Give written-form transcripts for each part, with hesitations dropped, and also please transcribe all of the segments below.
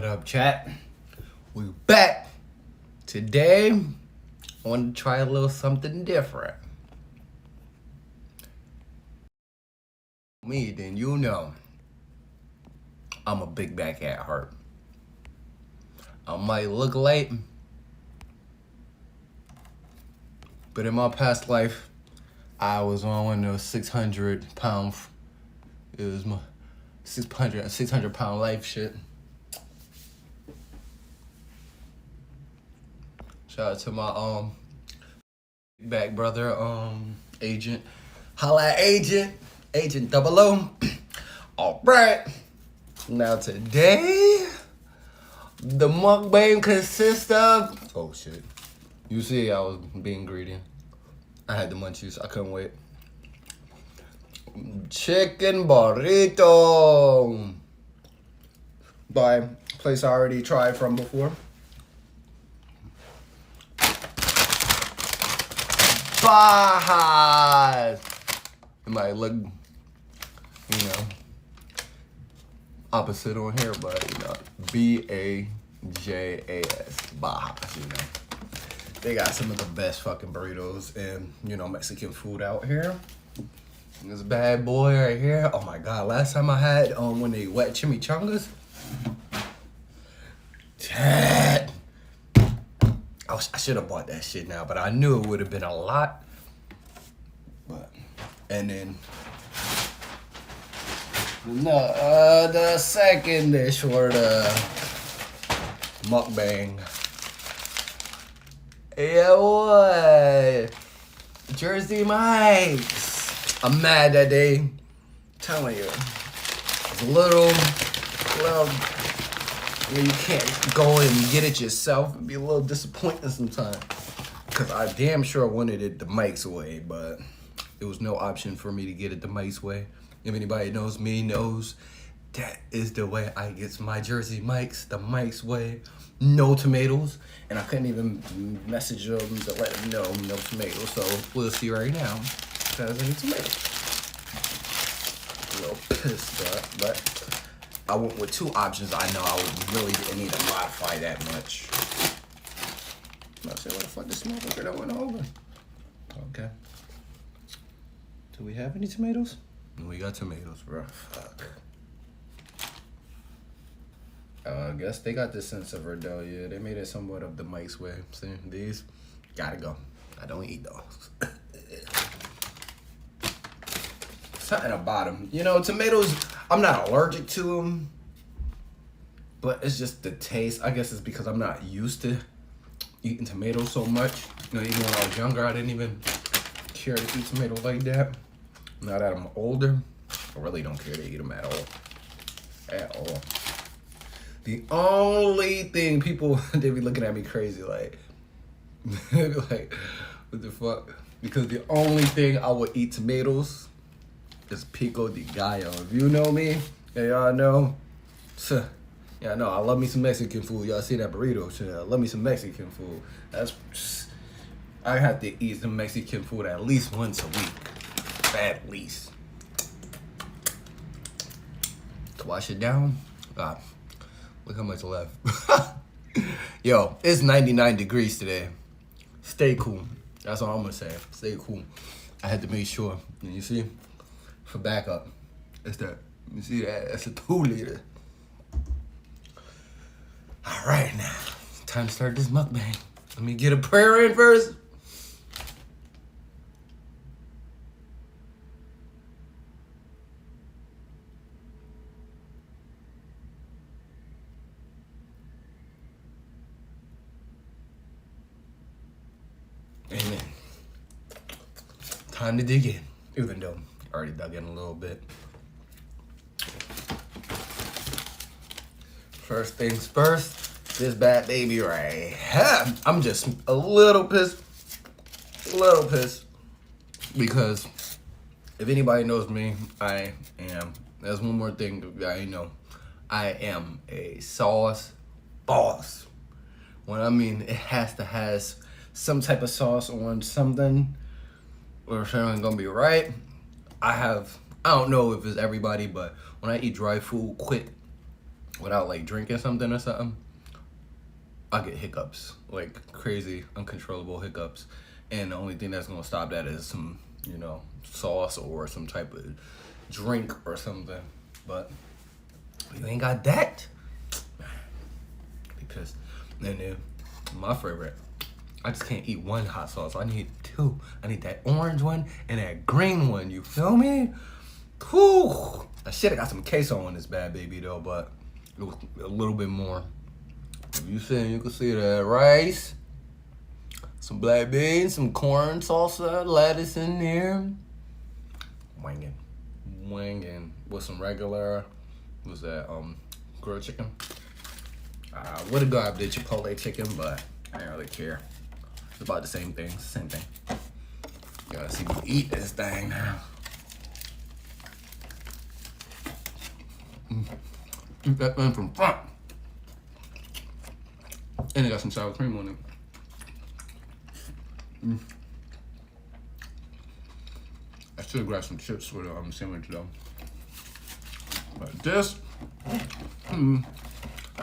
up, chat? We back. Today, I wanted to try a little something different. Me, then you know, I'm a big back at heart. I might look late, but in my past life, I was on one of those 600 pound, it was my 600 pound life shit. Shout out to my back brother, Agent. Holla at Agent 00. Alright. Now today, the mukbang consists of, oh shit. You see I was being greedy. I had the munchies, I couldn't wait. Chicken burrito by a place I already tried from before. Bajas. It might look, opposite on here, but Bajas, Bajas, They got some of the best fucking burritos and Mexican food out here. This bad boy right here. Oh my god! Last time I had when they wet chimichangas. Dad. I should have bought that shit now, but I knew it would have been a lot. But and then the second dish for the mukbang. Yeah, what? Jersey Mike's. I'm mad that day. Telling you, it's a little. You can't go and get it yourself. It'd be a little disappointing sometimes. Cause I damn sure wanted it the Mike's way, but there was no option for me to get it the Mike's way. If anybody knows me, knows that is the way I get my Jersey Mike's, the Mike's way. No tomatoes, and I couldn't even message them to let them know no tomatoes. So we'll see right now if there's any tomatoes. A little pissed up, but I went with two options. I know I would really need to modify that much. I said, what the fuck this motherfucker that went over? Okay. Do we have any tomatoes? We got tomatoes, bro. Fuck. I guess they got this sense of dough. Yeah, they made it somewhat of the Mike's way. See, these gotta go. I don't eat those. Something about them. Tomatoes, I'm not allergic to them, but it's just the taste. I guess it's because I'm not used to eating tomatoes so much. Even when I was younger, I didn't even care to eat tomatoes like that. Now that I'm older, I really don't care to eat them at all. At all. The only thing people, they be looking at me crazy like, like, what the fuck? Because the only thing I would eat tomatoes is pico de gallo. If you know me, and y'all know, yeah, I know, I love me some Mexican food. Y'all see that burrito shit, I love me some Mexican food. I have to eat some Mexican food at least once a week. At least. To wash it down, look how much left. Yo, it's 99 degrees today. Stay cool. That's all I'm gonna say. Stay cool. I had to make sure. And you see, for backup, it's that. You see that? That's a 2 liter. All right, now time to start this mukbang. Let me get a prayer in first. Amen. Time to dig in, even though I already dug in a little bit. First things first, this bad baby right here. I'm just a little pissed. Because if anybody knows me, there's one more thing that I know. I am a sauce boss. What I mean, it has to have some type of sauce on something or something gonna be right. I don't know if it's everybody, but when I eat dry food quick, without like drinking something or something, I get hiccups, like crazy, uncontrollable hiccups. And the only thing that's gonna stop that is some, sauce or some type of drink or something. But if you ain't got that, be pissed. And then my favorite, I just can't eat one hot sauce. I need two. I need that orange one and that green one. You feel me? Whew. I should have got some queso on this bad baby though, but it was a little bit more. If you see, you can see that rice, some black beans, some corn salsa, lettuce in there. Wangin' with some regular, what's that, grilled chicken. I would have grabbed the Chipotle chicken, but I didn't really care. It's about the same thing. It's the same thing. You gotta see me eat this thing now. Eat that thing from front. And it got some sour cream on it. I should have grabbed some chips with the sandwich though. But this, I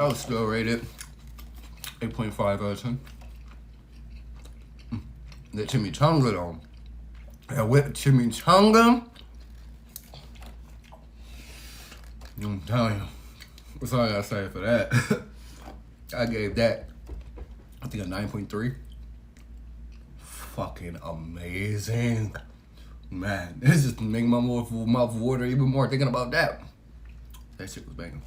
would still rate it 8.5 out of 10. The chimichanga though. That whipped chimichanga. I'm telling you. That's all I gotta say for that. I gave that, I think, a 9.3. Fucking amazing. Man, this just making my mouth water even more thinking about that. That shit was banging.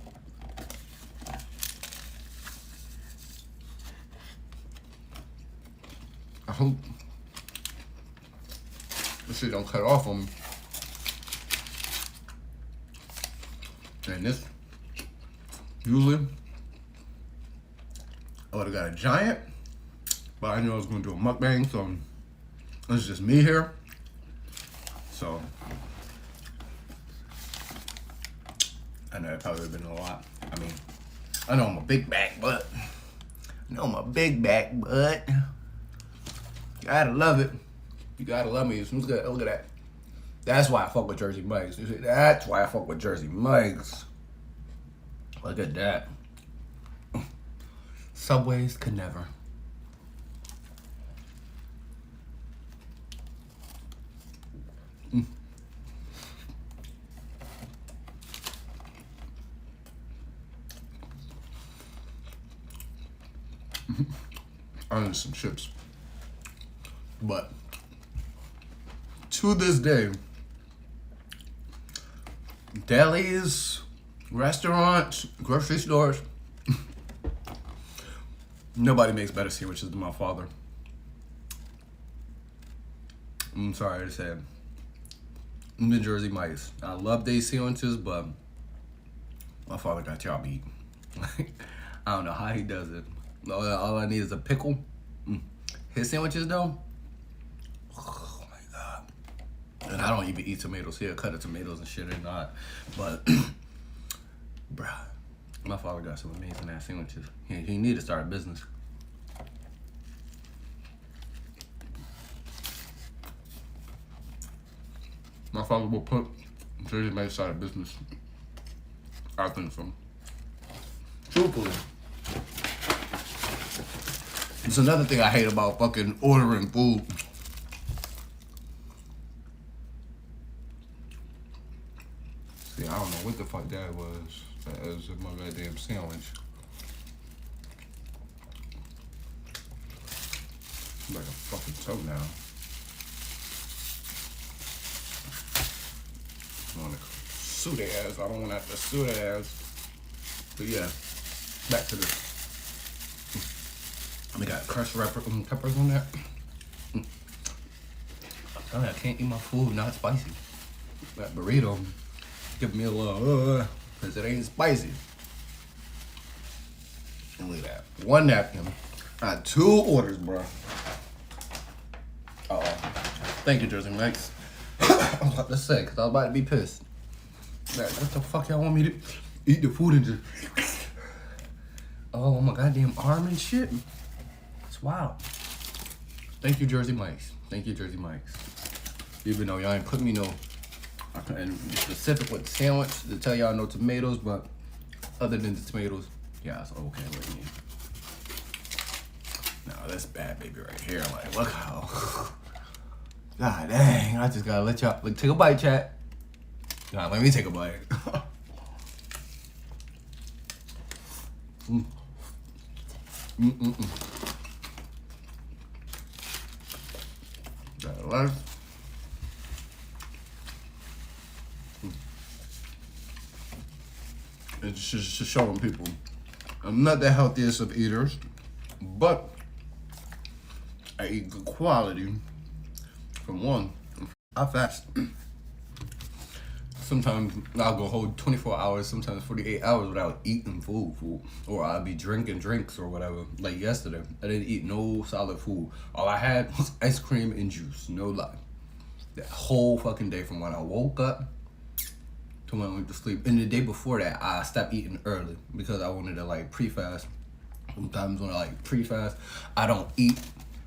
I hope this shit don't cut off on me. And this, usually, I would've got a giant, but I knew I was gonna do a mukbang, so it's just me here. So, I know it probably would've been a lot. I mean, I know I'm a big back, but you gotta love it. You gotta love me. Look at that. That's why I fuck with Jersey Mike's. You see, that's why I fuck with Jersey Mike's. Look at that. Subways could never. I need some chips. But to this day, delis, restaurants, grocery stores, nobody makes better sandwiches than my father. I'm sorry to say. The Jersey Mike's. I love these sandwiches, but my father got y'all beat. I don't know how he does it. All I need is a pickle. His sandwiches though, oh my god. And I don't even eat tomatoes. He'll cut the tomatoes and shit or not. But, bruh, my father got some amazing ass sandwiches. He need to start a business. My father will put Jersey Mike's side of business. I think so. Truthfully. It's another thing I hate about fucking ordering food. See, I don't know what the fuck that was. That was my goddamn sandwich. Like a fucking toe now. I want to sue their ass. I don't want to have to sue their ass. But yeah, back to this. We got crushed peppers on that. I'm telling you, I can't eat my food not spicy. That burrito give me a little, because it ain't spicy. And look at that. One napkin. I had 2 orders, bro. Uh-oh. Thank you, Jersey Mike's. I was about to say, because I was about to be pissed. Like, what the fuck y'all want me to eat the food and just... Oh, my goddamn arm and shit. Wow. Thank you, Jersey Mike's. Thank you, Jersey Mike's. Even though y'all ain't put me no, and be specific with the sandwich to tell y'all no tomatoes, but other than the tomatoes, yeah, it's okay with me. No, that's bad, baby, right here. Like, look how. God dang, I just gotta let y'all take a bite, chat. Nah, let me take a bite. That last. It's just showing people I'm not the healthiest of eaters, but I eat good quality. From one, I fast. Sometimes I'll go whole 24 hours, sometimes 48 hours without eating food. Or I'll be drinking drinks or whatever. Like yesterday, I didn't eat no solid food. All I had was ice cream and juice, no lie. That whole fucking day from when I woke up to when I went to sleep. And the day before that, I stopped eating early because I wanted to like pre-fast. Sometimes when I like pre-fast, I don't eat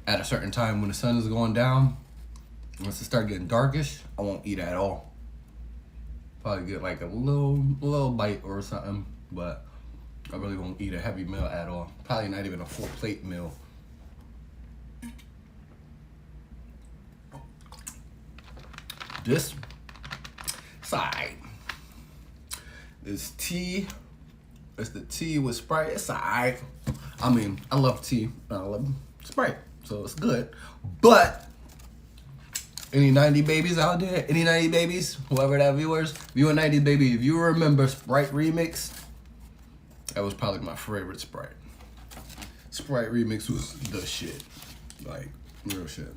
at a certain time when the sun is going down. Once it start getting darkish, I won't eat at all. Probably get like a little bite or something, but I really won't eat a heavy meal at all. Probably not even a full plate meal. This side, this tea, it's the tea with Sprite. It's alright. I mean, I love tea. I love Sprite, so it's good. But any 90 babies out there? Any 90 babies? Whoever that viewers? If you a 90 baby, if you remember Sprite Remix, that was probably my favorite Sprite. Sprite Remix was the shit. Like, real shit.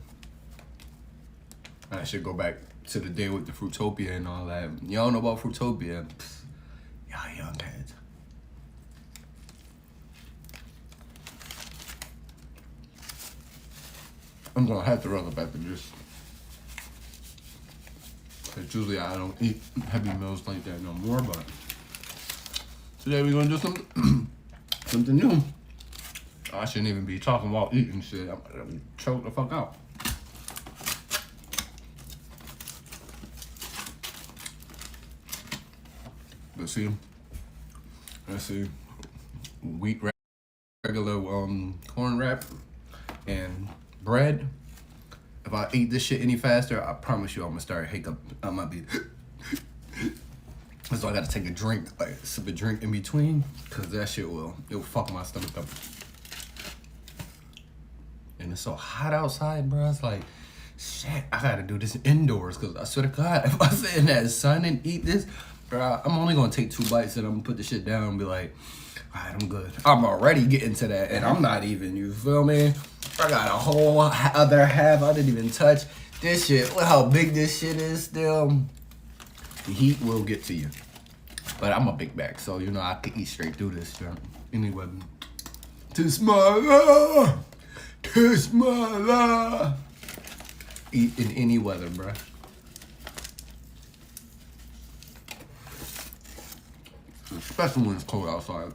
I should go back to the day with the Fruitopia and all that. Y'all know about Fruitopia? Pfft, y'all young heads. I'm gonna have to run up after this. Cause usually I don't eat heavy meals like that no more, but today we're gonna do something something new. I shouldn't even be talking about eating shit. I'm gonna choke the fuck out. Let's see, wheat wrap, regular corn wrap, and bread. If I eat this shit any faster, I promise you I'm gonna start hiccup. I might be. So I gotta take a drink, like sip a drink in between, cause that shit it'll fuck my stomach up. And it's so hot outside, bro. It's like, shit, I gotta do this indoors, cause I swear to God, if I sit in that sun and eat this, bro, I'm only gonna take 2 bites and I'm gonna put the shit down and be like, all right, I'm good. I'm already getting to that, and I'm not even, you feel me? I got a whole other half I didn't even touch. This shit, look how big this shit is still. The heat will get to you. But I'm a big back, so you know I could eat straight through this. Anyway, too small. Eat in any weather, bruh. Especially when it's cold outside.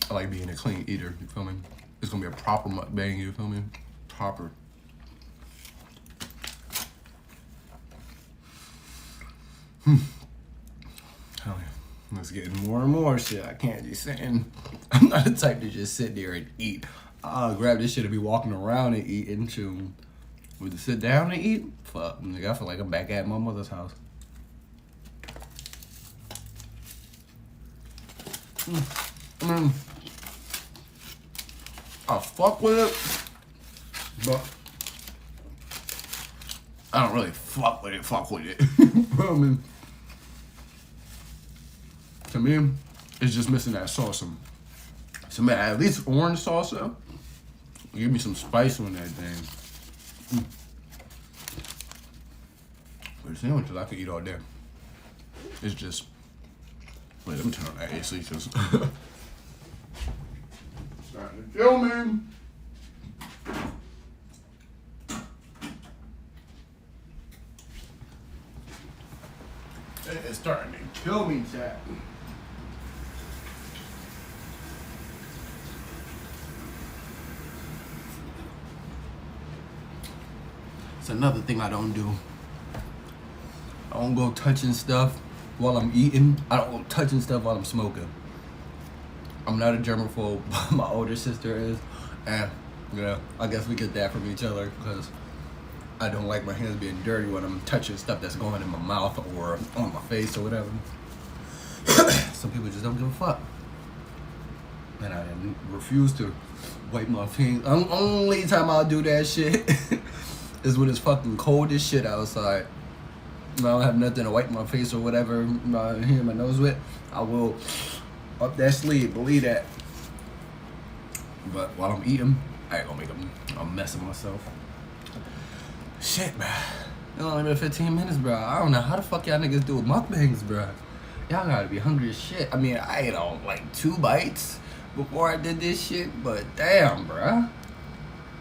I like being a clean eater, you feel me? It's gonna be a proper mukbang, you feel me? Proper. Hell yeah. It's getting more and more shit. I can't just sitting. I'm not the type to just sit there and eat. I'll grab this shit and be walking around and eating too. But to sit down and eat? Fuck, nigga, I feel like I'm back at my mother's house. I fuck with it, but I don't really fuck with it. I mean, to me, it's just missing that salsa. So man, at least orange salsa, give me some spice on that thing. But the sandwiches I could eat all day. It's just, wait, let me turn on that AC just. Starting to kill me. It's starting to kill me, chat. It's another thing I don't do. I don't go touching stuff while I'm eating. I don't go touching stuff while I'm smoking. I'm not a germaphobe, but my older sister is. And, yeah, I guess we get that from each other because I don't like my hands being dirty when I'm touching stuff that's going in my mouth or on my face or whatever. Some people just don't give a fuck. And I refuse to wipe my fingers. Only time I'll do that shit is when it's fucking cold as shit outside. I don't have nothing to wipe my face or whatever, my nose with. I will up that sleeve, believe that. But while I'm eating, I ain't gonna make a mess of myself. Shit, bruh. It's only been 15 minutes, bruh. I don't know how the fuck y'all niggas do mukbangs, bruh. Y'all gotta be hungry as shit. I mean, I ate on like 2 bites before I did this shit, but damn, bruh.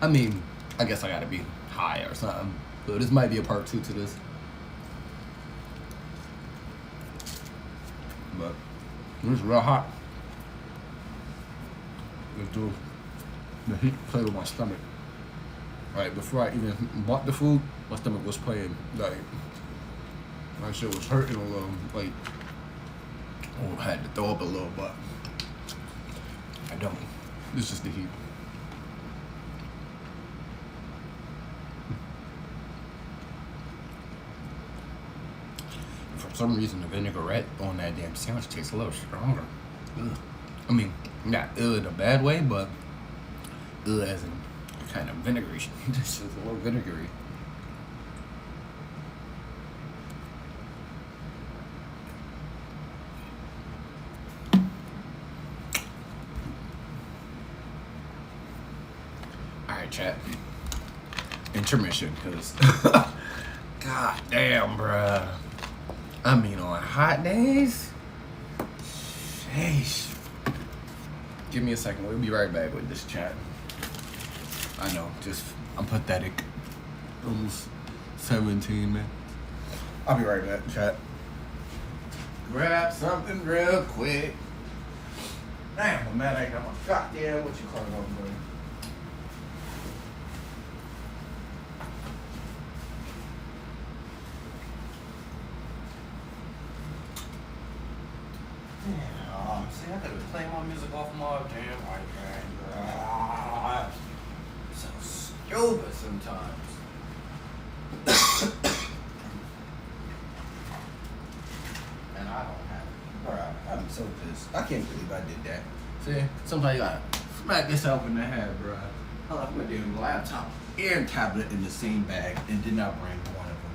I mean, I guess I gotta be high or something. So this might be a part 2 to this. But it's real hot. Let's do the heat play with my stomach. Right before I even bought the food, my stomach was playing. Like my shit was hurting a little. Like I had to throw up a little, but I don't. It's just the heat. For some reason, the vinaigrette on that damn sandwich tastes a little stronger. Ugh. I mean, not ill in a bad way, but ill as in kind of vinegary. This is a little vinegary. Alright, chat. Intermission, because god damn, bruh. I mean, on hot days, sheesh. Give me a second. We'll be right back with this chat. I know, I'm pathetic. Almost 17, man. I'll be right back, chat. Grab something real quick. Damn, I'm mad I ain't got my goddamn what you call it on, bro. See, I could have played my music off my damn iPad. So stupid sometimes. And I don't have it. Alright, I'm so pissed. I can't believe I did that. See, sometimes you gotta smack yourself in the head, bro. I left my damn laptop and tablet in the same bag and did not bring one of them.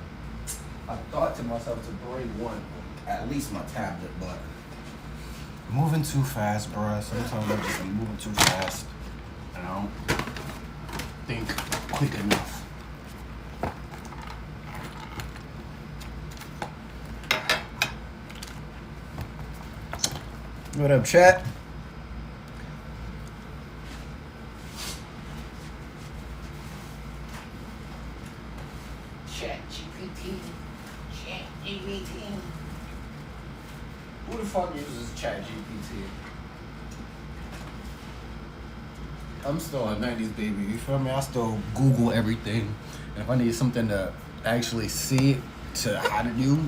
I thought to myself to bring one, at least my tablet, but moving too fast, bruh. Sometimes I just be moving too fast and I don't think quick enough. What up, chat? Chat GPT. Who the fuck uses Chat GPT? I'm still a 90s baby, you feel me? I still Google everything. And if I need something to actually see to how to do,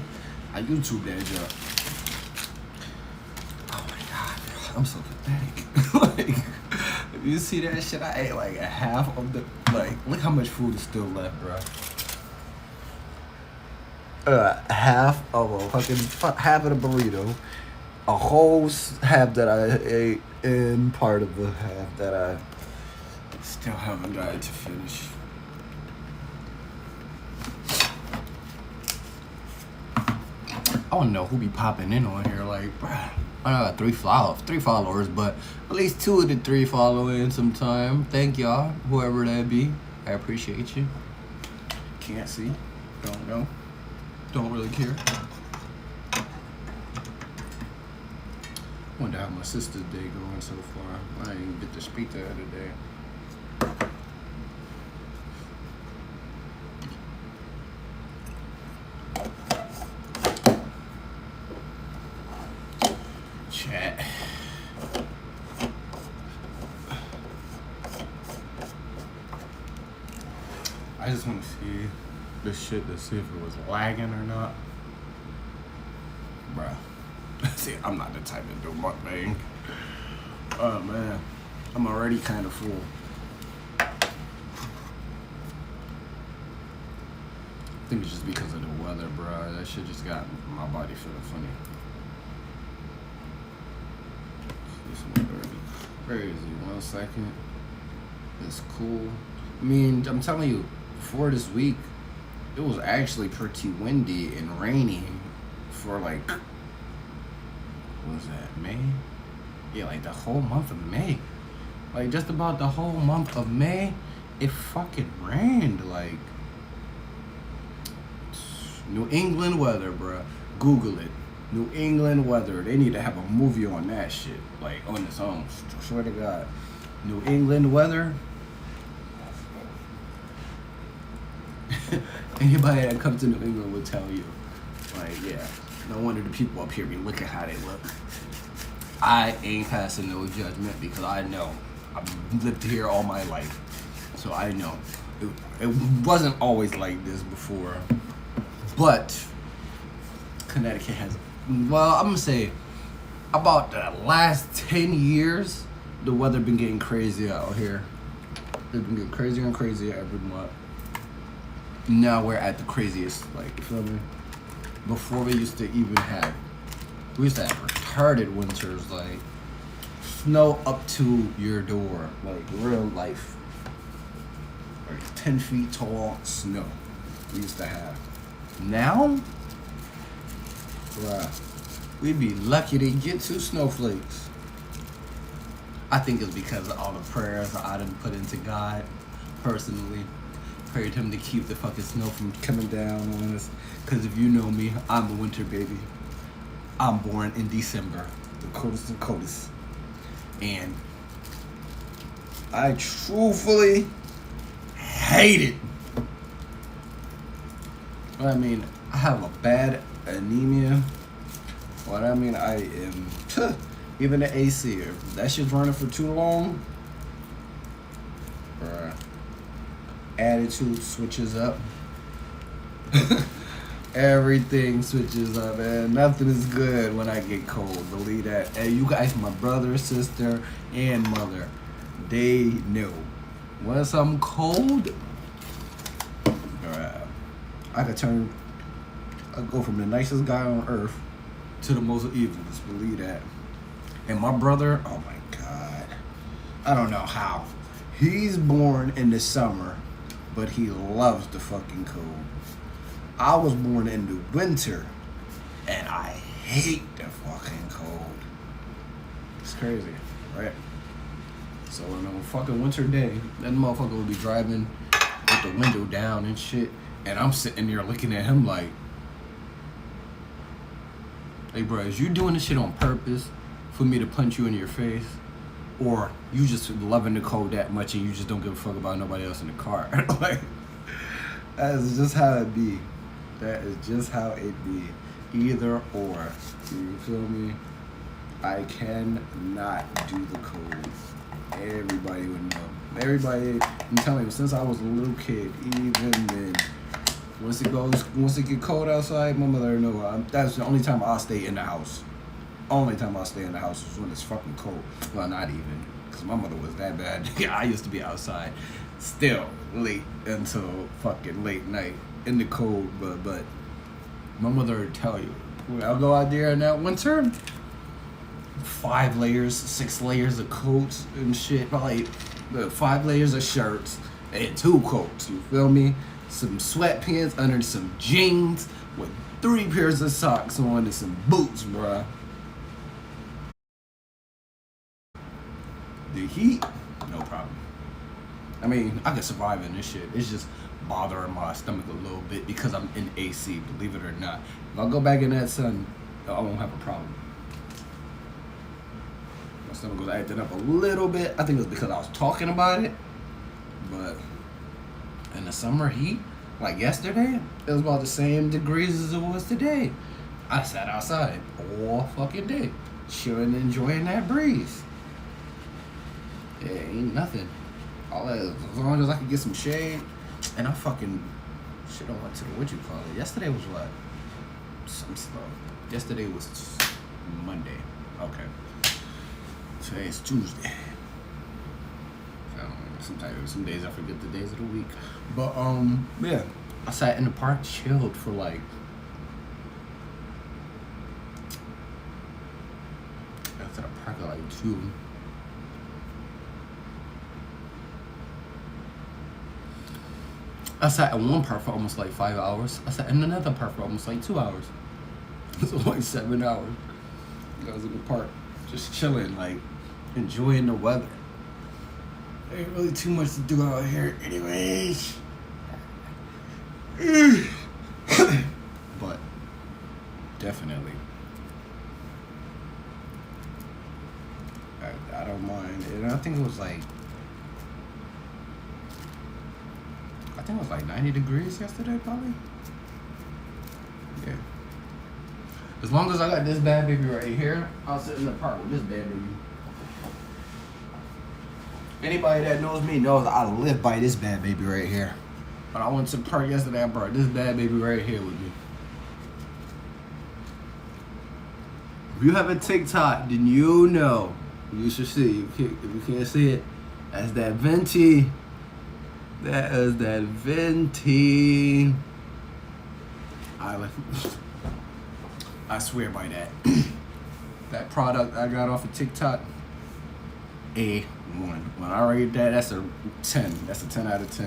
I YouTube that job. Oh my god, bro, I'm so pathetic. Like, if you see that shit, I ate like a half of the, like, look how much food is still left, bro. Half of a fucking, half of the burrito, a whole half that I ate, and part of the half that I still haven't got to finish. I wanna know who be popping in on here, like, bruh. I got 3 followers, but at least 2 of the 3 follow in sometime. Thank y'all, whoever that be. I appreciate you. Can't see, don't know. Don't really care. Wonder how my sister's day going so far. I didn't even get to speak to her today. Chat. I just want to see this shit to see if it was lagging or not. bruh. See, I'm not the type to do mukbang. Oh man, I'm already kind of full. I think it's just because of the weather, bruh. That shit just got my body feeling funny. This weather be crazy. 1 second. It's cool. I mean, I'm telling you, before this week, it was actually pretty windy and rainy for like, what was that, May? Yeah, like the whole month of May. Like just about the whole month of May, it fucking rained. Like New England weather, bruh. Google it. New England weather. They need to have a movie on that shit. Like on its own. Swear to God. New England weather. Anybody that comes to New England will tell you. Like, yeah. No wonder the people up here be looking how they look. I ain't passing no judgment because I know. I've lived here all my life. So I know. It wasn't always like this before. But Connecticut has, well, I'm going to say about the last 10 years, the weather been getting crazy out here. It's been getting crazier and crazier every month. Now we're at the craziest, like, you feel me? Before we used to have retarded winters, like snow up to your door, like real life, like 10 feet tall snow we used to have. Now, bruh, we'd be lucky to get 2 snowflakes. I think it's because of all the prayers I done put into God, personally. Prayed him to keep the fucking snow from coming down on us. Because if you know me, I'm a winter baby. I'm born in December, the coldest of coldest. And I truthfully hate it. I mean, I have a bad anemia. What I mean, I am, even the AC, if that shit's running for too long, bruh, attitude switches up. Everything switches up, and nothing is good when I get cold. Believe that. And you guys, my brother, sister, and mother, they know. Once I'm cold, I go from the nicest guy on earth to the most evil. Just believe that. And my brother, oh my God, I don't know how. He's born in the summer, but he loves the fucking cold. I was born in the winter, and I hate the fucking cold. It's crazy, right? So on a fucking winter day, that motherfucker would be driving with the window down and shit, and I'm sitting there looking at him like, hey bro, is you doing this shit on purpose for me to punch you in your face? Or you just loving the cold that much and you just don't give a fuck about nobody else in the car? Like, that's just how it be. That is just how it be. Either or. You feel me? I cannot do the cold. Everybody would know. Everybody, I'm telling you, since I was a little kid, even then, once it get cold outside, my mother know. That's the only time I'll stay in the house. Only time I'll stay in the house is when it's fucking cold. Well, not even, because my mother was that bad. Yeah, I used to be outside still late until fucking late night in the cold, but my mother would tell you, I'll go out there in that winter, 5 layers, 6 layers of coats and shit, like 5 layers of shirts and 2 coats, you feel me? Some sweatpants under some jeans with 3 pairs of socks on and some boots, bruh. The heat, no problem. I mean, I could survive in this shit. It's just bothering my stomach a little bit because I'm in AC, believe it or not. If I go back in that sun, I won't have a problem. My stomach was acting up a little bit. I think it was because I was talking about it. But in the summer heat, like yesterday, it was about the same degrees as it was today. I sat outside all fucking day, chilling and enjoying that breeze. Yeah, ain't nothing. All that, as long as I could get some shade, and I fucking shit on to the what you call it. Yesterday was what? Some stuff. Yesterday was Monday. Okay. Today is Tuesday. Sometimes, some days I forget the days of the week. But yeah, I sat in the park, chilled for like I sat in the park at like 2. I sat in one park for almost like 5 hours. I sat in another park for almost like 2 hours. So like 7 hours. I was in the park, just chilling, like enjoying the weather. Ain't really too much to do out here, anyways. But definitely, I don't mind. And I think it was like 90 degrees yesterday, probably. Yeah. As long as I got this bad baby right here, I'll sit in the park with this bad baby. Anybody that knows me knows I live by this bad baby right here. When I went to the park yesterday, I brought this bad baby right here with me. If you have a TikTok, then you know. You should see. If you can't see it, that's that venti. That is that venti. I swear by that. That product I got off of TikTok, A1. When I rate that, that's a 10. That's a 10 out of 10.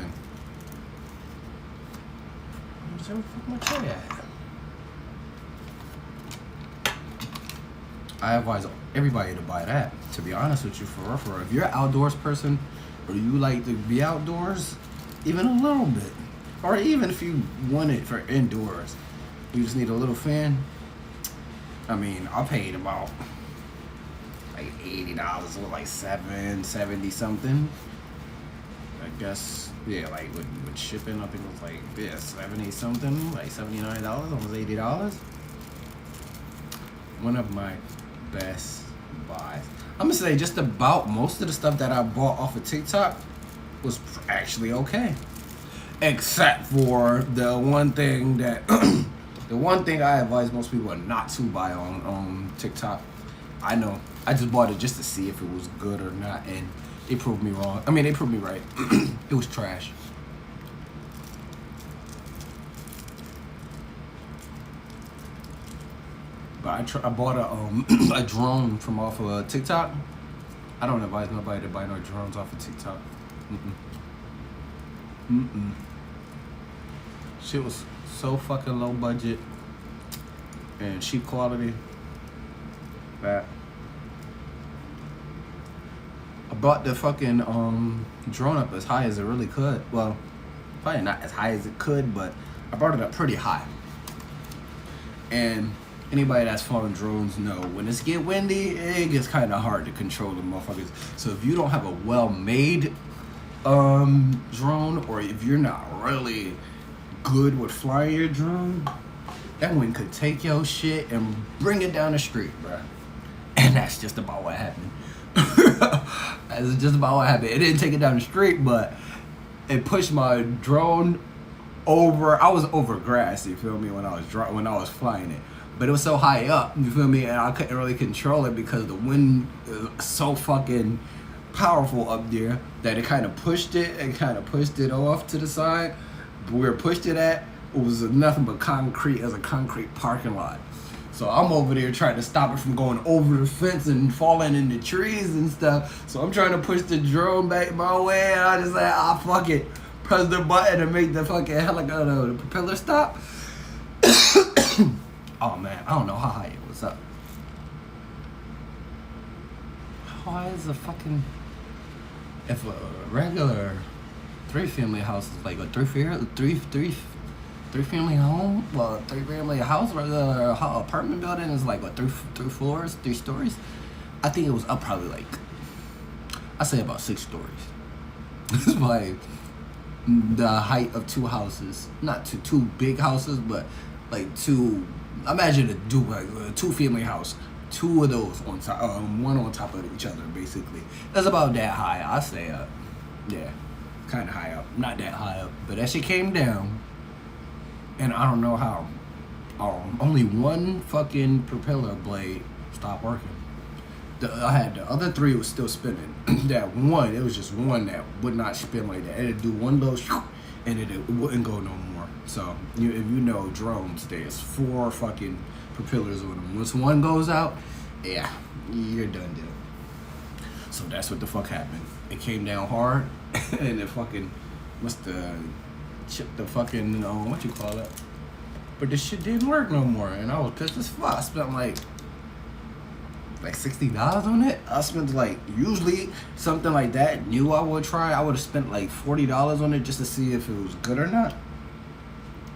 Where's the fuck my tray at? I advise everybody to buy that. To be honest with you, for real. If you're an outdoors person, or you like to be outdoors, even a little bit, or even if you want it for indoors, you just need a little fan. I mean, I paid about like $80, or like $7.70 something. I guess, yeah, like with shipping, I think it was like, yeah, 70 something, like $79, almost $80. One of my best buys. I'm gonna say just about most of the stuff that I bought off of TikTok was actually okay, except for the one thing that the one thing I advise most people not to buy on TikTok. I know I just bought it just to see if it was good or not, and they proved me wrong. I mean, they proved me right. It was trash. But I bought a drone from off of TikTok. I don't advise nobody to buy no drones off of TikTok. Shit was so fucking low budget and cheap quality that I brought the fucking drone up as high as it really could. Well, probably not as high as it could, but I brought it up pretty high. And anybody that's flown drones know when it's get windy, it gets kind of hard to control the motherfuckers. So if you don't have a well-made drone, or if you're not really good with flying your drone, that wind could take your shit and bring it down the street, bruh. And that's just about what happened. That's just about what happened. It didn't take it down the street, but it pushed my drone over. I was over grass, you feel me, when I was flying it. But it was so high up, you feel me, and I couldn't really control it because the wind is so fucking powerful up there that it kind of pushed it off to the side. But where it pushed it at, it was nothing but concrete, as a concrete parking lot. So I'm over there trying to stop it from going over the fence and falling in the trees and stuff. So I'm trying to push the drone back my way, and I just like, fuck it. Press the button and make the fucking helicopter, the propeller stop. Oh man, I don't know how high it was up. How high is a fucking... If a regular 3-family house is like a three-family home, well, 3-family house, regular apartment building is like, what, 3 floors, 3 stories? I think it was up probably like, I say about 6 stories. It's like the height of 2 houses. Not two big houses, but like 2, imagine a 2-family house. 2 of those on top, one on top of each other, basically. That's about that high. I say up, yeah, kind of high up. Not that high up, but that shit came down, and I don't know how. only one fucking propeller blade stopped working. I had the other three was still spinning. That one, it was just one that would not spin like that. It'd do one little and it wouldn't go no more. So if you know drones, there's 4 fucking propellers on them. Once one goes out, yeah, you're done deal. So that's what the fuck happened. It came down hard, and it fucking must have chipped the fucking what you call it. But this shit didn't work no more, and I was pissed as fuck. I spent like $60 on it. I spent like usually something like that. Knew I would try. I would have spent like $40 on it just to see if it was good or not.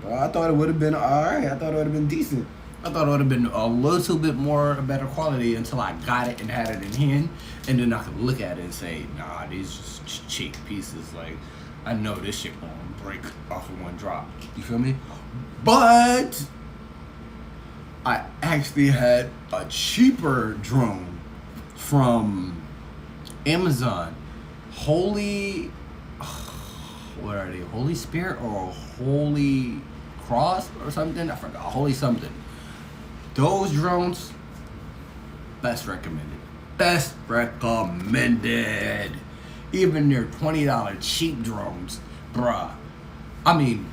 Well, I thought it would have been alright. I thought it would have been decent. I thought it would have been a little bit more better quality until I got it and had it in hand, and then I could look at it and say, nah, these just cheap pieces. Like, I know this shit won't break off of one drop. You feel me? But I actually had a cheaper drone from Amazon. What are they? Holy Spirit or Holy Cross or something? I forgot. Holy something. Those drones, best recommended. Best recommended. Even their $20 cheap drones, bruh. I mean,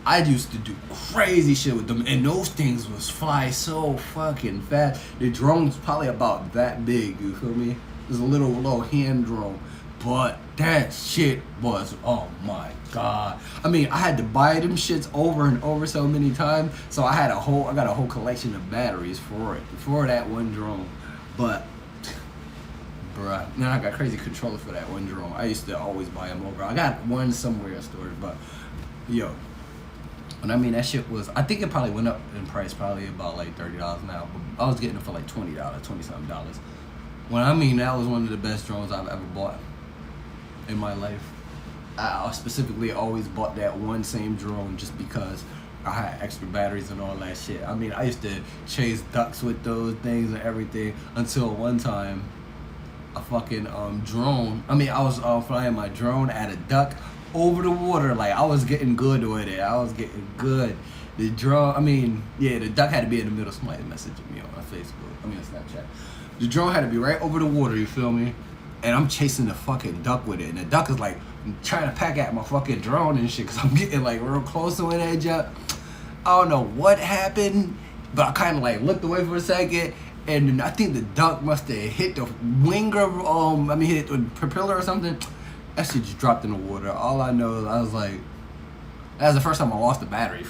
I used to do crazy shit with them, and those things was fly so fucking fast. The drone's probably about that big, you feel me? It's a little hand drone, but that shit was, oh my god. I mean, I had to buy them shits over and over so many times, so I got a whole collection of batteries for that one drone. But bruh, now I got crazy controller for that one drone. I used to always buy them over. I got one somewhere in storage, but yo. And I mean, that shit was, I think it probably went up in price, probably about like $30 now. But I was getting it for like $20, $20-something. When I mean, that was one of the best drones I've ever bought in my life. I specifically always bought that one same drone just because I had extra batteries and all that shit. I mean, I used to chase ducks with those things and everything until one time a fucking drone, I mean, I was flying my drone at a duck over the water. Like, I was getting good with it. I was getting good. The drone, I mean, yeah, the duck had to be in the middle. Somebody messaging me on Facebook. I mean, Snapchat. The drone had to be right over the water, you feel me? And I'm chasing the fucking duck with it. And the duck is like trying to pack at my fucking drone and shit because I'm getting like real close to an edge up. I don't know what happened, but I kind of like looked away for a second. And then I think the duck must have hit the wing of, hit the propeller or something. That shit just dropped in the water. All I know is I was like, that was the first time I lost the battery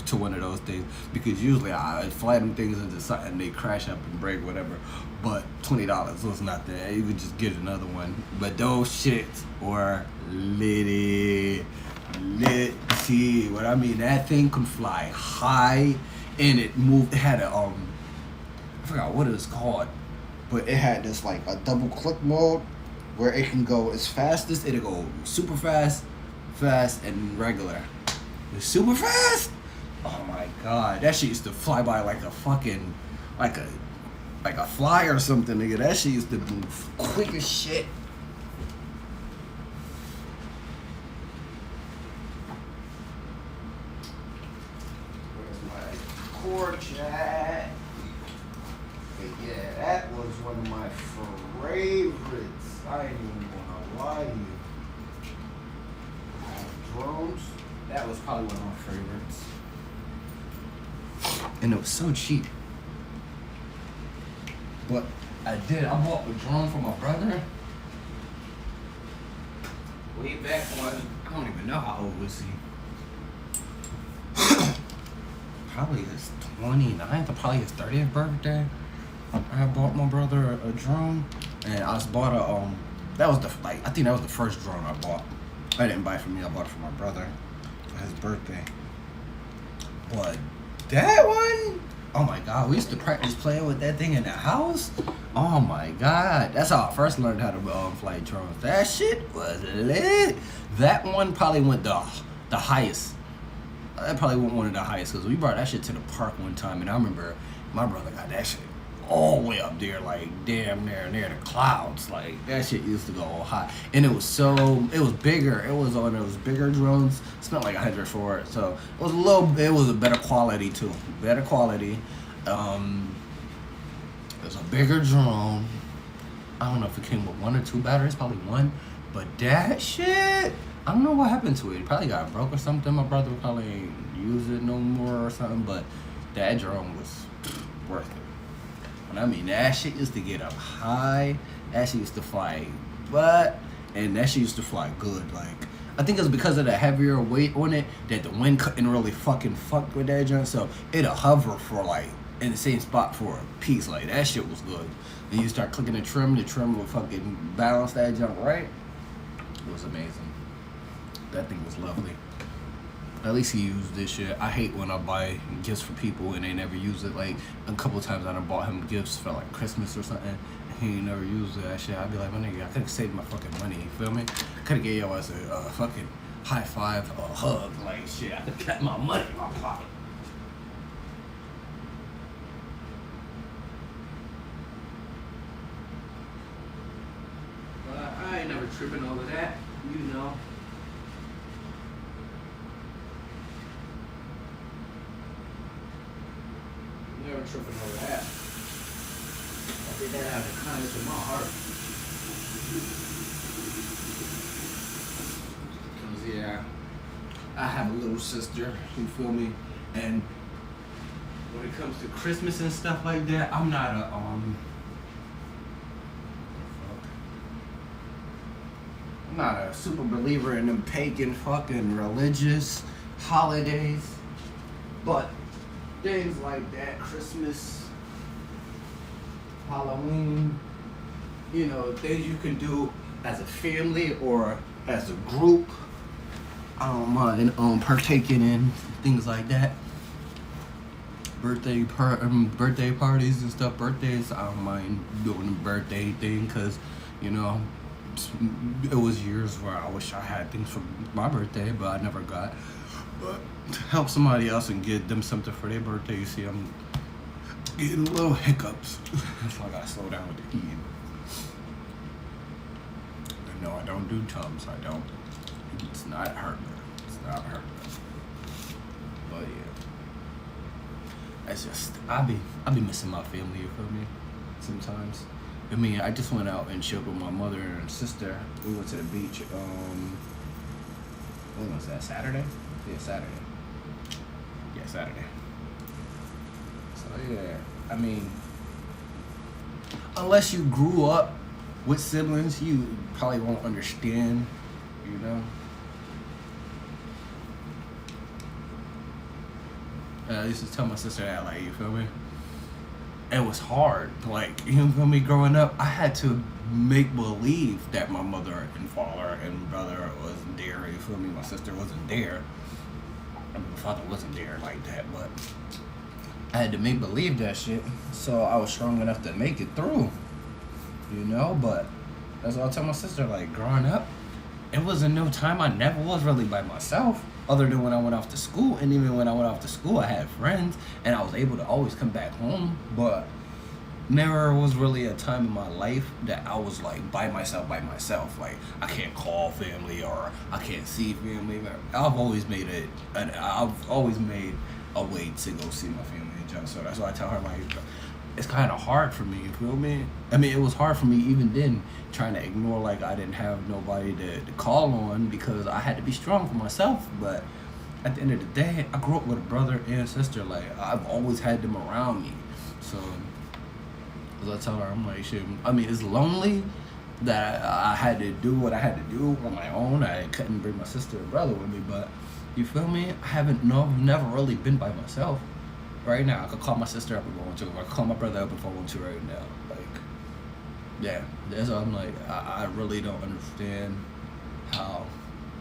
to one of those things, because usually I fly them things into something and they crash up and break, whatever. But $20 was not that. You could just get another one. But those shits were litty. What I mean, that thing could fly high, and it moved. It had a I forgot what it was called, but it had this like a double click mode where it can go as fast as it'll go super fast, and regular. It's super fast. Oh my god, that shit used to fly by like a fucking like a fly or something, nigga. That shit used to move quick as shit. Where's my cord chat? But yeah, that was one of my favorites. I ain't even gonna lie to you. Drones, that was probably one of my favorites. And it was so cheap. But I bought a drone for my brother. Way back when, I don't even know how old was he. Probably his 29th or probably his 30th birthday. I bought my brother a drone, and I just bought I think that was the first drone I bought. I didn't buy it for me, I bought it for my brother for his birthday. But that one, oh my god, we used to practice playing with that thing in the house. Oh my god, that's how I first learned how to fly drones. That shit was lit. That one probably went the highest. That probably went one of the highest, because we brought that shit to the park one time, and I remember my brother got that shit all the way up there, like damn near the clouds. Like that shit used to go high, and it was bigger. It was on those bigger drones. Spent like 100 for it, so it was a better quality too. Better quality. It was a bigger drone. I don't know if it came with 1 or 2 batteries, probably 1. But that shit, I don't know what happened to it. It probably got broke or something. My brother probably ain't use it no more or something. But that drone was worth it. When I mean that shit used to get up high. That shit used to fly and that shit used to fly good. Like I think it's because of the heavier weight on it that the wind couldn't really fucking fuck with that drone. So it'll hover for like in the same spot for a piece. Like that shit was good. Then you start clicking the trim will fucking balance that jump right. It was amazing. That thing was lovely. At least he used this shit. I hate when I buy gifts for people and they never use it. Like a couple times I done bought him gifts for like Christmas or something. And he never used that shit. I'd be like, my nigga, I could have saved my fucking money. You feel me? I could have gave y'all as a fucking high five, a hug, like shit. I could have kept my money in my pocket. I ain't never tripping over that, you know. Never tripping over that. I did that out of the kindness of my heart. Because, yeah, I have a little sister, you feel me? And when it comes to Christmas and stuff like that, I'm not a super believer in them pagan fucking religious holidays, but things like that, Christmas, Halloween, you know, things you can do as a family or as a group, I don't mind partaking in things like that. Birthday parties and stuff, birthdays, I don't mind doing the birthday thing because, you know, it was years where I wish I had things for my birthday, but I never got. But to help somebody else and get them something for their birthday, you see, I'm getting little hiccups. So I gotta slow down with the eating. And no, I don't do Tums. I don't. It's not hurting. It's not hurting. But yeah, that's just I be missing my family. You feel me? Sometimes. I mean, I just went out and chilled with my mother and sister. We went to the beach. When was that? Saturday? Yeah, Saturday. Yeah, Saturday. So yeah, I mean, unless you grew up with siblings, you probably won't understand. You know. I used to tell my sister that, like, you feel me? It was hard. Like, you feel me? Growing up, I had to make believe that my mother and father and brother wasn't there. You feel me? My sister wasn't there. I mean, my father wasn't there like that, but I had to make believe that shit. So I was strong enough to make it through. You know? But that's what I tell my sister. Like, growing up, it wasn't no time I never was really by myself. Other than when I went off to school, and even when I went off to school, I had friends, and I was able to always come back home, but never was really a time in my life that I was like by myself, like I can't call family or I can't see family. I've always made a way to go see my family and jump. So that's why I tell her, like, it's kind of hard for me, you feel me? I mean, it was hard for me even then, trying to ignore like I didn't have nobody to call on because I had to be strong for myself. But at the end of the day, I grew up with a brother and sister. Like, I've always had them around me. So as I tell her, I'm like, shit, I mean, it's lonely that I had to do what I had to do on my own. I couldn't bring my sister or brother with me, but you feel me? Never really been by myself. Right now, I could call my sister up if I want to. Or I could call my brother up if I want to right now. Like, yeah, that's why I'm like, I really don't understand how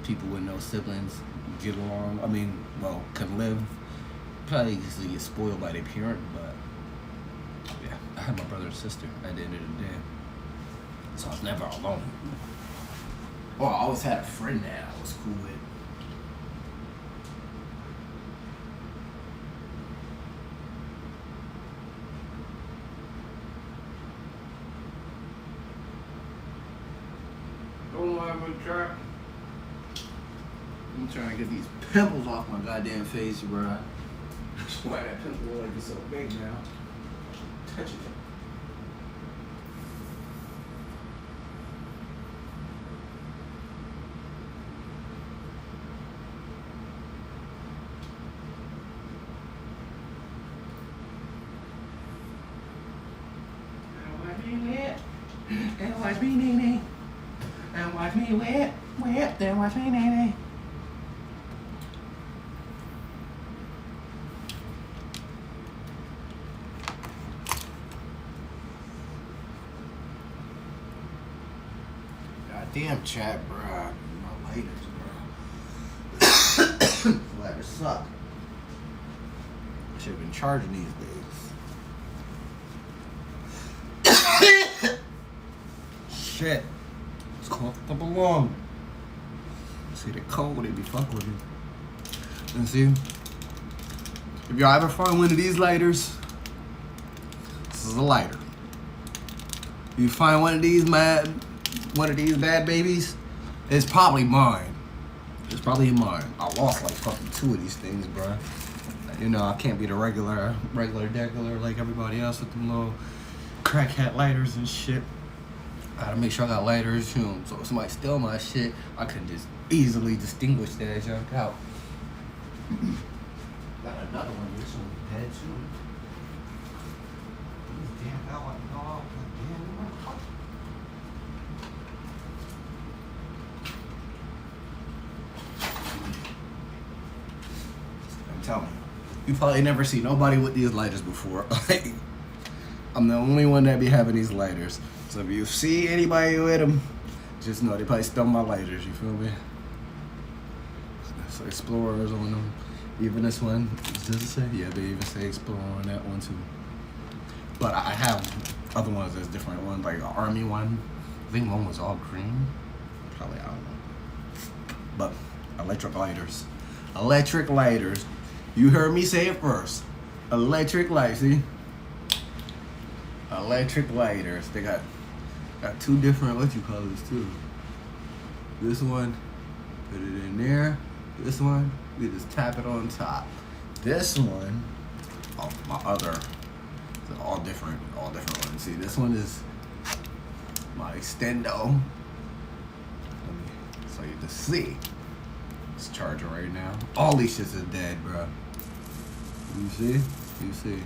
people with no siblings get along. I mean, well, can live. Probably easily get spoiled by their parent, but yeah, I had my brother and sister at the end of the day. So I was never alone. Well, I always had a friend that I was cool with. I'm trying to get these pimples off my goddamn face, bro. That's why that pimple like is so big now. Touch it. And watch me nee. And watch me wet, then watch me nee. Goddamn chat, bruh. My lighters, bruh. Lighters suck. I should have been charging these days. Shit. It's comfortable long. See the cold, they be fuck with me. And see, if y'all ever find one of these lighters, this is a lighter. You find one of these bad babies, it's probably mine. It's probably mine. I lost like fucking 2 of these things, bro. You know, I can't be the regular degular like everybody else with them little crackhead lighters and shit. I gotta make sure I got lighters, you know, so if somebody steal my shit, I can just easily distinguish that junk out. Got another one, this one dead too. Damn, how I know I'm telling you probably never see nobody with these lighters before. I'm the only one that be having these lighters. So if you see anybody with them, just know they probably stole my lighters, you feel me? So Explorers on them. Even this one, does it say? Yeah, they even say Explorer on that one too. But I have other ones that's different ones, like an Army one. I think one was all green. Probably, I don't know. But electric lighters. Electric lighters. You heard me say it first. Electric lights, see? Electric lighters. They got 2 different what you call this too. This one, put it in there. This one, you just tap it on top. This one, oh, my other, all different ones. See, this one is my extendo. So you can see, it's charging right now. All these shits are dead, bro. You see? You see?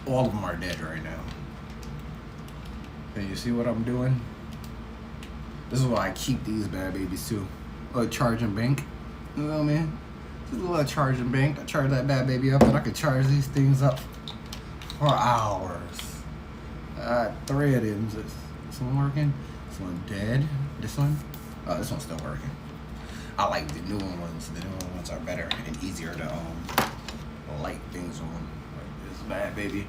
All of them are dead right now. And you see what I'm doing? This is why I keep these bad babies too. A charging bank. You know what I mean? Just a little charging bank. I charge that bad baby up and I could charge these things up for hours. 3 of them. This one working. This one dead. This one? Oh, this one's still working. I like the newer ones. The newer ones are better and easier to light things on. Like this bad baby.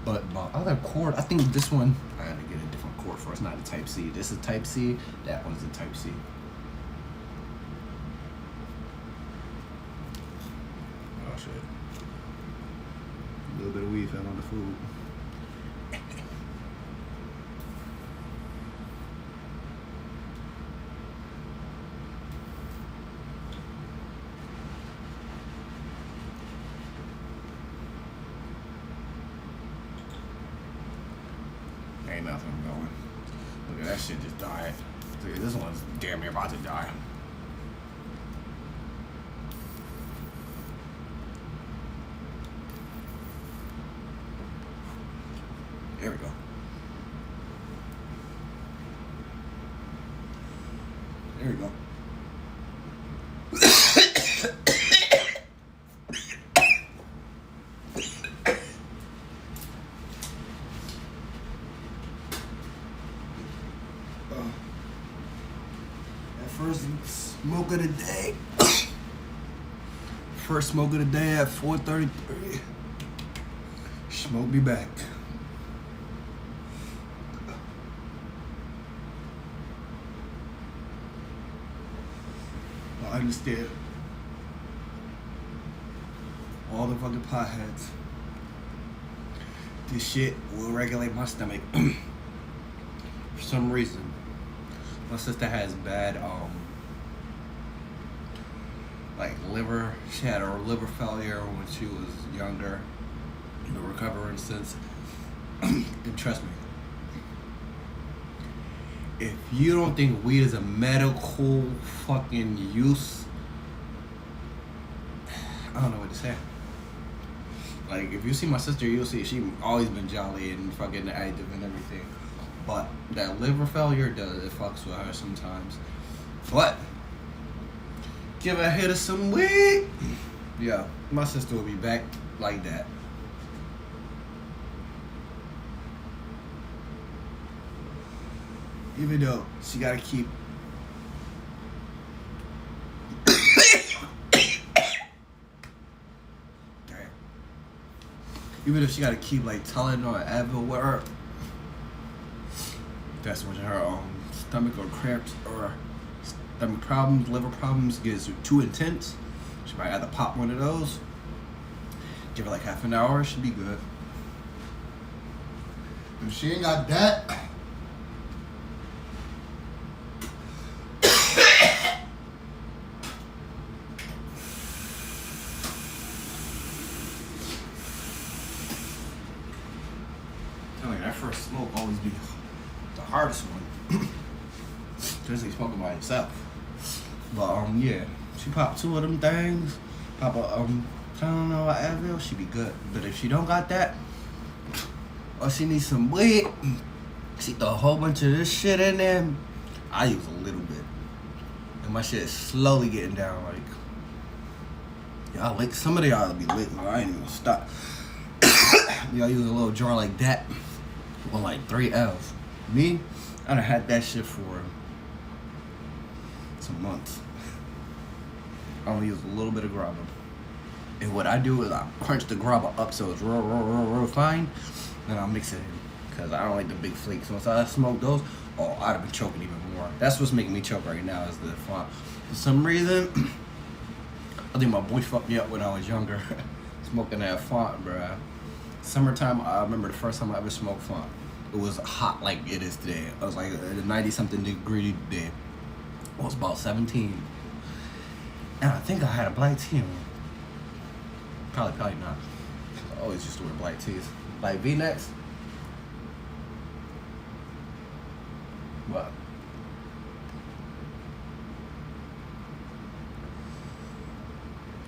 But my other cord, I think this one, I gotta get a different cord for. It's not a Type C. This is Type C. That one's a Type C. Oh shit. A little bit of weed fell on the food. Ain't nothing going. Look at that shit just died. Look at this one's damn near about to die. There we go. There we go. First smoke of the day. First smoke of the day at 4:33. Smoke me back. I understand. All the fucking potheads. This shit will regulate my stomach. For some reason. My sister has bad like liver. She had a liver failure when she was younger. Been recovering since. And trust me, if you don't think weed is a medical fucking use, I don't know what to say. Like, if you see my sister, you'll see she always been jolly and fucking active and everything. But that liver failure it fucks with her sometimes. But give a hit of some weed, yeah, my sister will be back like that. Even though she gotta keep even if she gotta keep like Tylenol or Advil with her, that's when her stomach or cramps or stomach problems, liver problems gets too intense. She might either pop one of those, give her like half an hour, she'll be good. If she ain't got that, that first smoke always be the hardest one. Especially smoking by yourself. But yeah, she popped two of them things. Pop a Tylenol or Advil, she be good. But if she don't got that, or she needs some weed, she throw a whole bunch of this shit in there. I use a little bit, and my shit is slowly getting down. Like, y'all lick, some of y'all be lit. I ain't even gonna stop. Y'all use a little jar like that. With like 3 L's. Me, I done had that shit for some months. I only use a little bit of grabba. And what I do is I crunch the grabba up so it's real fine. Then I'll mix it in. Because I don't like the big flakes. Once I smoke those, I'd have been choking even more. That's what's making me choke right now is the font. For some reason, I think my boy fucked me up when I was younger. Smoking that font, bruh. Summertime, I remember the first time I ever smoked font. It was hot like it is today. It was like a 90-something degree day. I was about 17. And I think I had a black tee on. Probably not. I always used to wear black tees. Like V-necks. But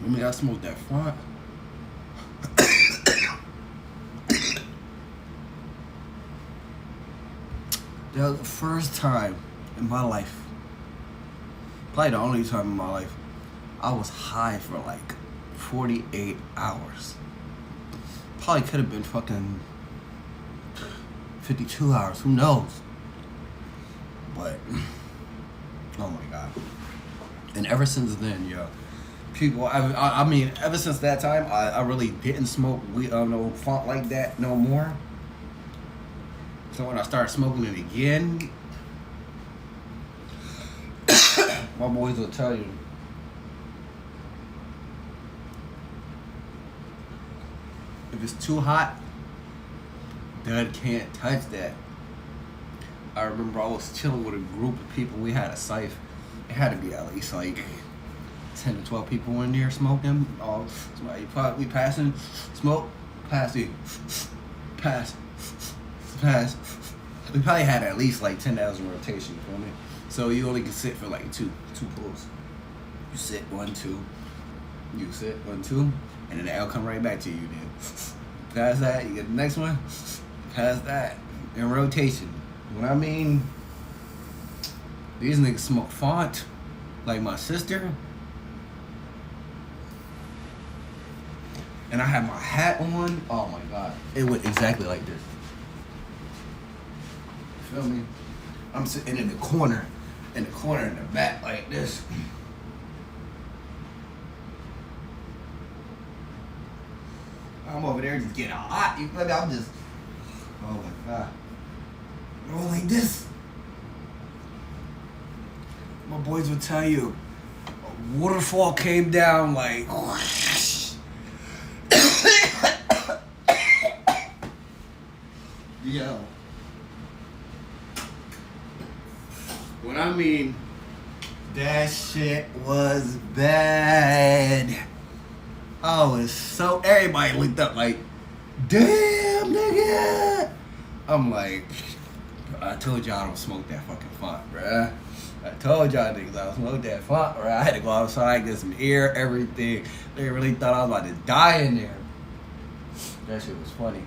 I smoked that font. That was the first time in my life, probably the only time in my life, I was high for like 48 hours. Probably could have been fucking 52 hours, who knows? But, oh my God. And ever since then, yo, people, I mean, ever since that time, I really didn't smoke weed, no font like that no more. So when I started smoking it again, my boys will tell you, if it's too hot, Dad can't touch that. I remember I was chilling with a group of people. We had a scythe. It had to be at least like 10 to 12 people in there smoking. We passing, smoke, pass it, pass. We probably had at least like 10 hours in rotation, you feel me? So you only can sit for like two pulls. You sit 1, 2, you sit 1, 2, and then the L come right back to you then. Pass that, you get the next one, pass that, in rotation. When I mean, these niggas smoke font, like my sister. And I had my hat on, oh my God. It went exactly like this. Feel me? I'm sitting in the corner in the back like this. I'm over there just getting hot. You feel me? I'm just, oh my God. Going like this. My boys would tell you, a waterfall came down like, yo. When I mean that shit was bad. Oh, it's so everybody looked up like, damn nigga. I'm like, I told y'all I don't smoke that fucking font, bruh. I told y'all niggas I don't smoke that font, bruh. I had to go outside, get some air, everything. They really thought I was about to die in there. That shit was funny.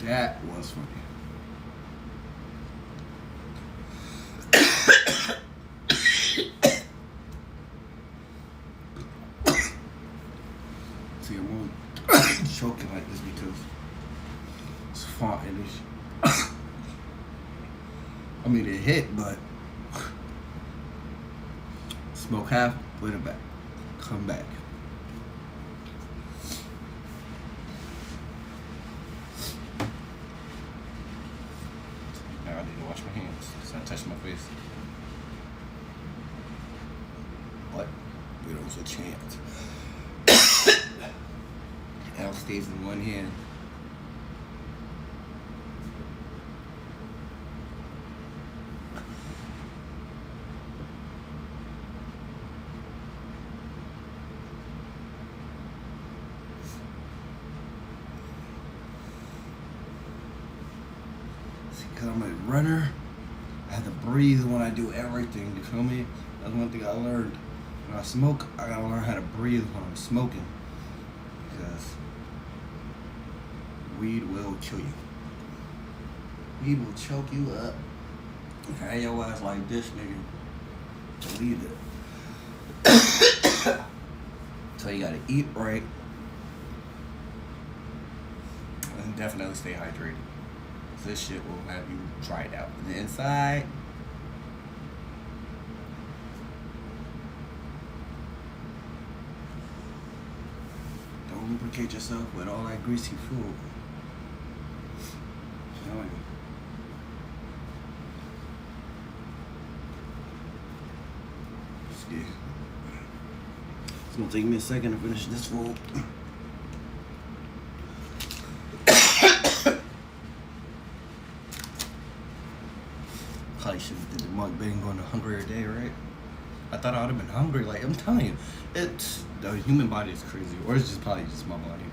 That was funny. See, I'm only choking like this because it's font in this. I mean, it hit, but smoke half, put it back, come back. Now I need to wash my hands so I touch my face. But we don't have a chance. L stays in one hand. See, because I'm a runner, I have to breathe when I do everything, you feel me? That's one thing I learned. When I smoke, I gotta learn how to breathe when I'm smoking. Because weed will kill you. Weed will choke you up. Have your ass like this, nigga. Believe it. So you gotta eat right. And definitely stay hydrated. This shit will have you dried out. On the inside, don't lubricate yourself with all that greasy food. Yeah. It's gonna take me a second to finish this food. Probably should have did the mukbang on a hungrier day, right? I thought I would have been hungry. Like, I'm telling you, it's the human body is crazy, or it's just probably just my body.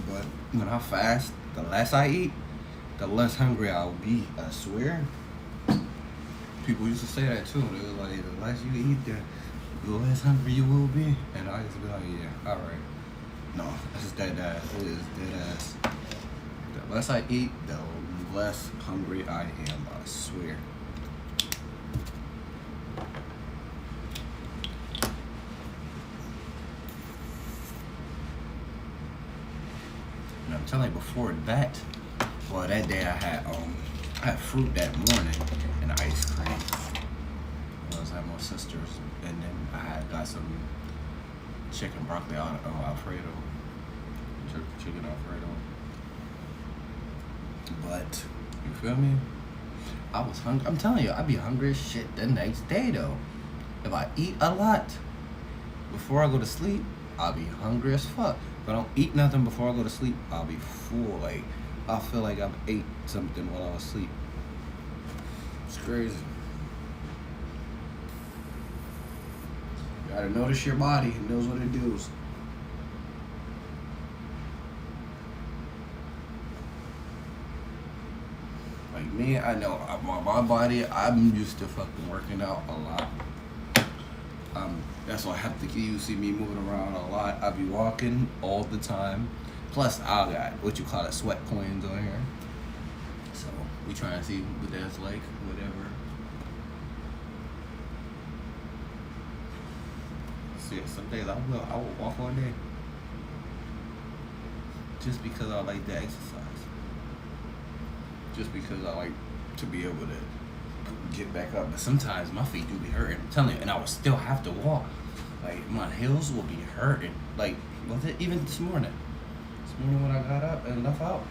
But when I fast, the less I eat, the less hungry I'll be. I swear. People used to say that too. They were like, the less you eat, the less hungry you will be. And I used to be like, yeah, all right. No, this is dead ass. It is dead ass. The less I eat, the less hungry I am. I swear. And I'm telling you, before that, well, that day I had fruit that morning and ice cream. I was at my sister's, and then I had got some chicken broccoli Alfredo, chicken Alfredo. But you feel me? I was hungry. I'm telling you, I'd be hungry as shit the next day though. If I eat a lot before I go to sleep, I'll be hungry as fuck. If I don't eat nothing before I go to sleep, I'll be full. Like, I feel like I've ate something while I was asleep. It's crazy. You gotta notice your body. It knows what it does. Like me, I know my body, I'm used to fucking working out a lot. That's why I have to you see me moving around a lot. I be walking all the time. Plus, I got what you call it, sweat coins on here. So we trying to see what that's like, whatever. See, some days I will walk all day. Just because I like the exercise. Just because I like to be able to get back up. But sometimes my feet do be hurting. I'm telling you, and I would still have to walk. Like, my heels will be hurting. Like, was it even this morning? This morning when I got up and left out,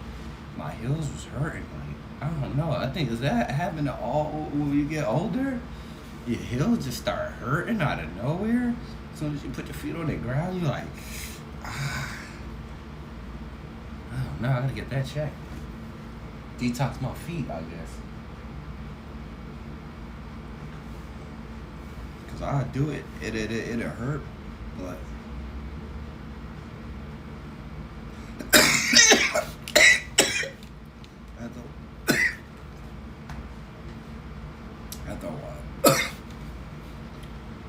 my heels was hurting. Like, I don't know. I think, is that happening all when you get older? Your heels just start hurting out of nowhere. As soon as you put your feet on the ground, you're like, ah. I don't now I gotta get that checked. Detox my feet, I guess. Cause I do it. It'll hurt, but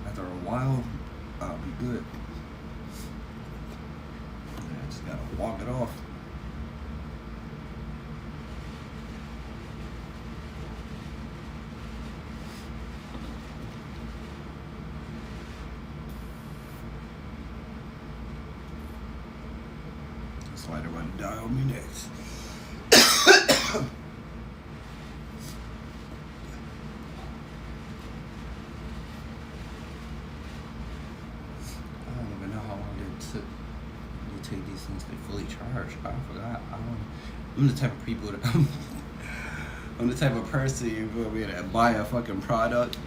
after a while, I'll be good. I just gotta walk it off. That's why they're going to die on me next. I don't even know how long it took to take these things to fully charged. I forgot. I'm the type of people that I'm the type of person you go and buy a fucking product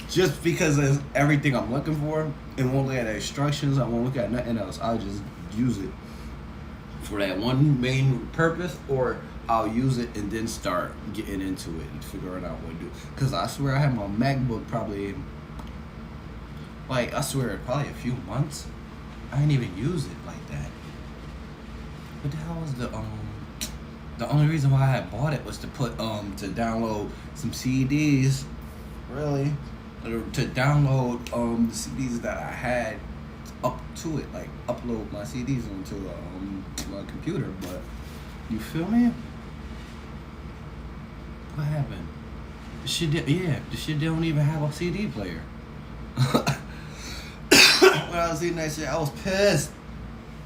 just because it's everything I'm looking for and won't look at the instructions. I won't look at nothing else. I'll just use it for that one main purpose, or I'll use it and then start getting into it and figuring out what to do. Cause I swear I had my MacBook probably, like I swear probably a few months. I didn't even use it like that. What the hell was the only reason why I had bought it was to put to download some CDs, really, to download the CDs that I had up to it, like upload my CDs onto my computer. But you feel me? What happened? The shit don't even have a CD player. When I was eating that shit, I was pissed.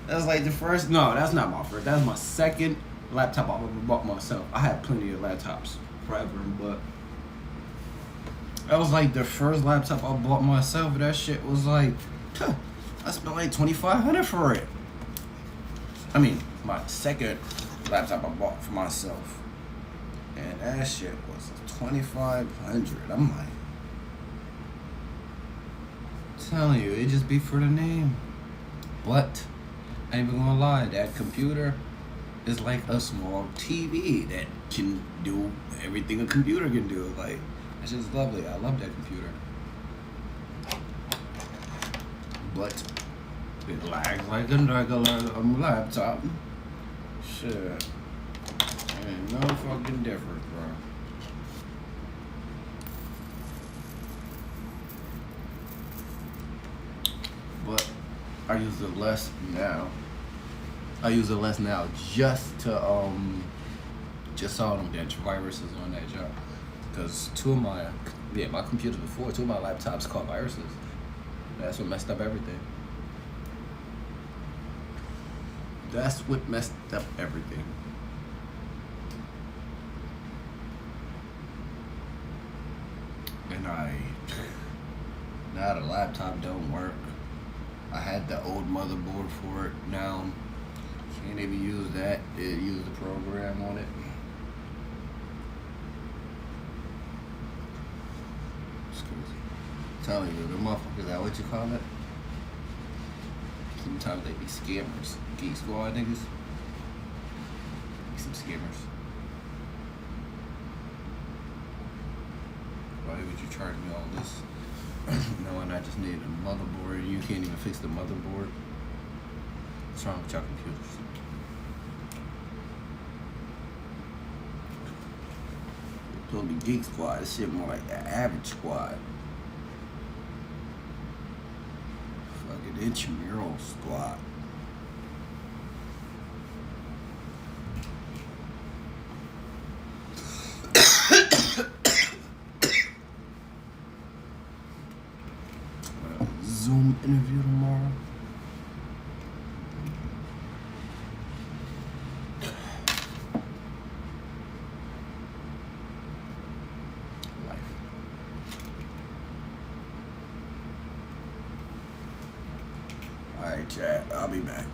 That was like the first. No, that's not my first. That's my second laptop I've ever bought myself. I had plenty of laptops forever, but that was like the first laptop I bought myself. That shit was like, I spent like $2,500 for it. I mean, my second laptop I bought for myself, and that shit was $2,500. I'm like, telling you, it just be for the name. But I ain't even gonna lie, that computer is like a small TV that can do everything a computer can do. Like, it's just lovely. I love that computer. But it lags like a regular laptop. Shit. Ain't no fucking difference, bro. But I use it less now. Just to just saw them that viruses on that job. Because my computers before, two of my laptops caught viruses. That's what messed up everything. And now the laptop don't work. I had the old motherboard for it. Now can't even use that. It used the program on it. Excuse me. Telling you, the motherfuckers, that what you call it? Sometimes they be scammers. Geek Squad niggas. Be some scammers. Why would you charge me all this? Knowing I just needed a motherboard. You can't even fix the motherboard. What's wrong with y'all computers? It's supposed to be Geek Squad. This shit more like the average squad. Fucking intramural squad. Zoom interview tomorrow. Life. All right, chat. I'll be back.